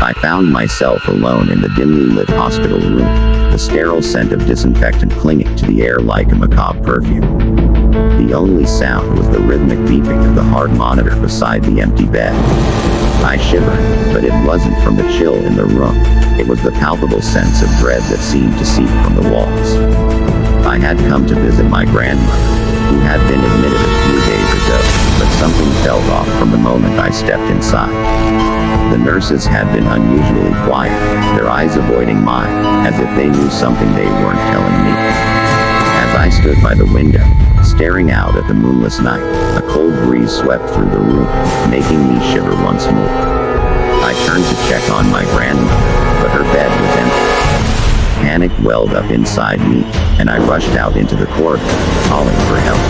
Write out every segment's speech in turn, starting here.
I found myself alone in the dimly lit hospital room, the sterile scent of disinfectant clinging to the air like a macabre perfume. The only sound was the rhythmic beeping of the heart monitor beside the empty bed. I shivered, but it wasn't from the chill in the room. It was the palpable sense of dread that seemed to seep from the walls. I had come to visit my grandmother, who had been admitted a few days ago, but something felt off from the moment I stepped inside. The nurses had been unusually quiet, their eyes avoiding mine, as if they knew something they weren't telling me. As I stood by the window, staring out at the moonless night, a cold breeze swept through the room, making me shiver once more. I turned to check on my grandmother, but her bed was empty. Panic welled up inside me, and I rushed out into the corridor, calling for help.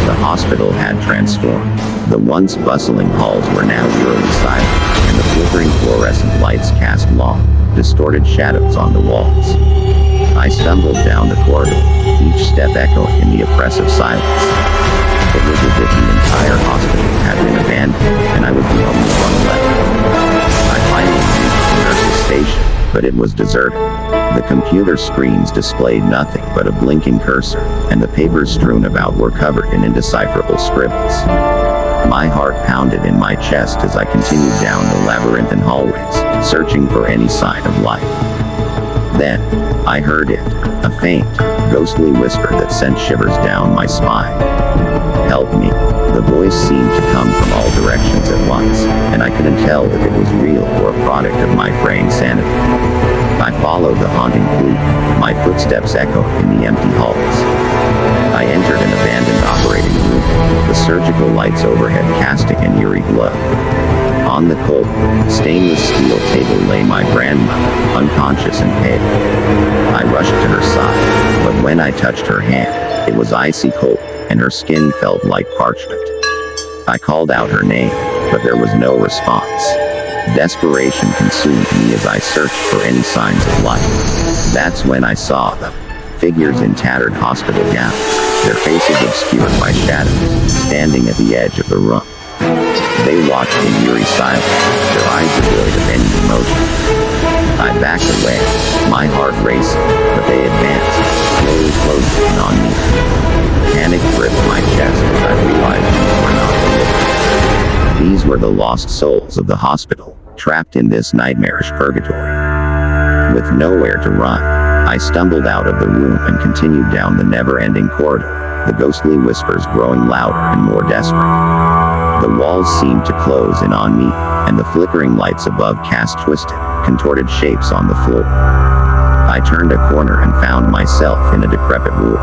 The hospital had transformed. The once bustling halls were now eerily silent, and the flickering fluorescent lights cast long, distorted shadows on the walls. I stumbled down the corridor, each step echoing in the oppressive silence. It was as if the entire hospital had been abandoned, and I was the only one left. I finally reached the nurse's station, but it was deserted. The computer screens displayed nothing but a blinking cursor, and the papers strewn about were covered in indecipherable scribbles. My heart pounded in my chest as I continued down the labyrinthine hallways, searching for any sign of life. Then, I heard it, a faint, ghostly whisper that sent shivers down my spine. Help me. The voice seemed to come from all directions at once, and I couldn't tell if it was real or a product of my fraying sanity. I followed the haunting clue, my footsteps echoing in the empty halls. I entered an abandoned operating room, the surgical lights overhead casting an eerie glow. On the cold, stainless steel table lay my grandmother, unconscious and pale. I rushed to her side, but when I touched her hand, it was icy cold, and her skin felt like parchment. I called out her name, but there was no response. Desperation consumed me as I searched for any signs of life. That's when I saw them. Figures in tattered hospital gowns, their faces obscured by shadows, standing at the edge of the room. They watched in eerie silence, their eyes devoid of any emotion. I backed away, my heart racing, but they advanced, slowly closing in on me. Panic gripped my chest as I realized these were not living. These were the lost souls of the hospital, trapped in this nightmarish purgatory. With nowhere to run, I stumbled out of the room and continued down the never-ending corridor, the ghostly whispers growing louder and more desperate. The walls seemed to close in on me, and the flickering lights above cast twisted, contorted shapes on the floor. I turned a corner and found myself in a decrepit ward.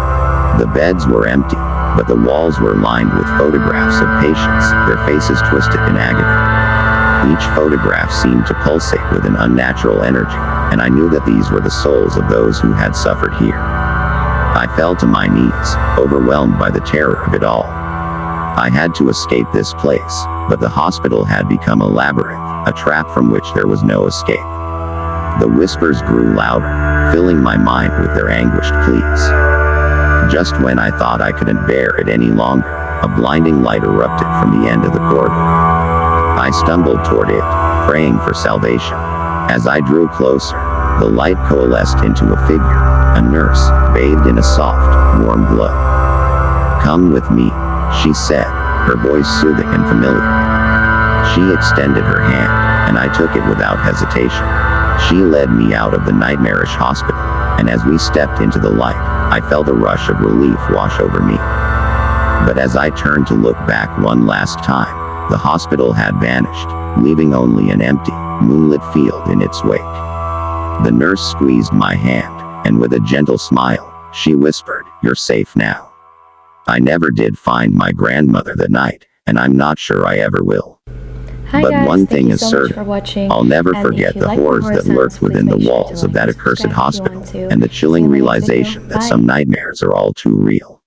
The beds were empty, but the walls were lined with photographs of patients, their faces twisted in agony. Each photograph seemed to pulsate with an unnatural energy, and I knew that these were the souls of those who had suffered here. I fell to my knees, overwhelmed by the terror of it all. I had to escape this place, but the hospital had become a labyrinth, a trap from which there was no escape. The whispers grew louder, filling my mind with their anguished pleas. Just when I thought I couldn't bear it any longer, a blinding light erupted from the end of the corridor. I stumbled toward it, praying for salvation. As I drew closer, the light coalesced into a figure, a nurse, bathed in a soft, warm glow. "Come with me," she said, her voice soothing and familiar. She extended her hand, and I took it without hesitation. She led me out of the nightmarish hospital, and as we stepped into the light, I felt a rush of relief wash over me. But as I turned to look back one last time, the hospital had vanished, leaving only an empty, moonlit field in its wake. The nurse squeezed my hand, and with a gentle smile, she whispered, "You're safe now." I never did find my grandmother that night, and I'm not sure I ever will. Hi But guys, one thank thing you is so much certain, for watching. I'll never And forget if you the like horrors horror that sounds, lurked please within the make sure to walls of like that and accursed subscribe if you hospital, want to. and the See you chilling in the next video. realization that Bye. some nightmares are all too real.